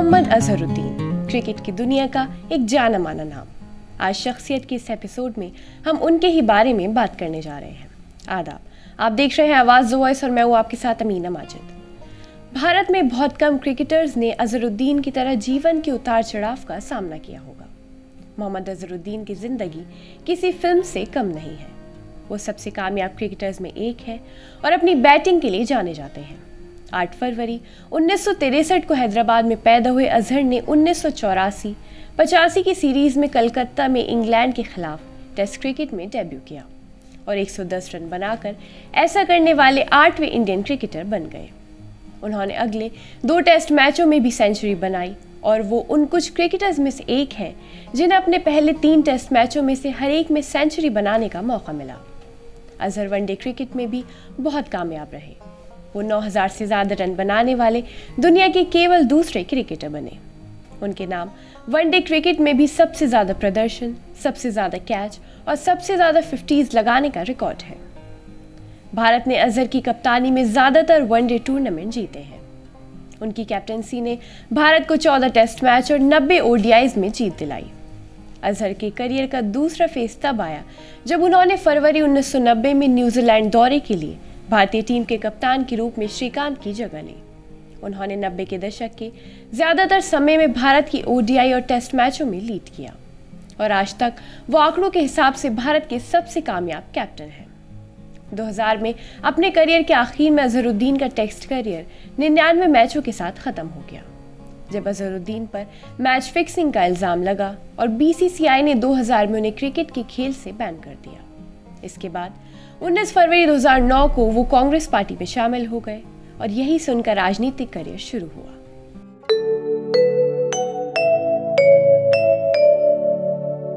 Mohammad Azharuddin cricket की दुनिया का एक जाना माना नाम। आज शख्सियत के इस एपिसोड में हम उनके ही बारे में बात करने जा रहे हैं। आदाब, आप देख रहे हैं आवाज़ वॉइस और मैं हूँ आपके साथ अमीना माजिद। भारत में बहुत कम क्रिकेटर्स ने अजहरुद्दीन की तरह जीवन के उतार चढ़ाव का सामना किया होगा। मोहम्मद अजहरुद्दीन की ज़िंदगी किसी फिल्म से कम नहीं है। वो सबसे कामयाब क्रिकेटर्स में एक है और अपनी बैटिंग के लिए जाने जाते हैं। 8 फरवरी 1963 को हैदराबाद में पैदा हुए अजहर ने 1984-85 की सीरीज़ में कलकत्ता में इंग्लैंड के खिलाफ टेस्ट क्रिकेट में डेब्यू किया और 110 रन बनाकर ऐसा करने वाले 8वें इंडियन क्रिकेटर बन गए। उन्होंने अगले 2 टेस्ट मैचों में भी सेंचुरी बनाई और वो उन कुछ क्रिकेटर्स में से एक है जिन्हें अपने पहले 3 टेस्ट मैचों में से हर एक में सेंचुरी बनाने का मौका मिला। अजहर वनडे क्रिकेट में भी बहुत कामयाब रहे। वो 9000 से ज़्यादा रन बनाने वाले दुनिया के केवल दूसरे क्रिकेटर बने। उनके नाम वनडे क्रिकेट में भी सबसे ज़्यादा प्रदर्शन, सबसे ज़्यादा कैच और सबसे ज़्यादा 50s लगाने का रिकॉर्ड है। भारत ने अजहर की कप्तानी में ज़्यादातर वनडे टूर्नामेंट जीते हैं। उनकी कैप्टनसी ने भारत को 14 टेस्ट मैच और 90 ODIs में जीत दिलाई। अजहर के करियर का दूसरा फेज तब आया जब उन्होंने फरवरी 1990 में न्यूजीलैंड दौरे के लिए भारतीय टीम के कप्तान के रूप में श्रीकांत की जगह ली। उन्होंने 90 के दशक के ज़्यादातर समय में भारत की ODI और टेस्ट मैचों में लीड किया और आज तक वो आंकड़ों के हिसाब से भारत के सबसे कामयाब कैप्टन हैं। 2000 में अपने करियर के आखिर में अजहरुद्दीन का टेस्ट करियर 99 मैचों के साथ ख़त्म हो गया जब अजहरुद्दीन पर मैच फिक्सिंग का इल्ज़ाम लगा और BCCI ने 2000 में उन्हें क्रिकेट के खेल से बैन कर दिया। इसके बाद 19 फरवरी 2009 को वो कांग्रेस पार्टी में शामिल हो गए और यहीं से उनका राजनीतिक करियर शुरू हुआ।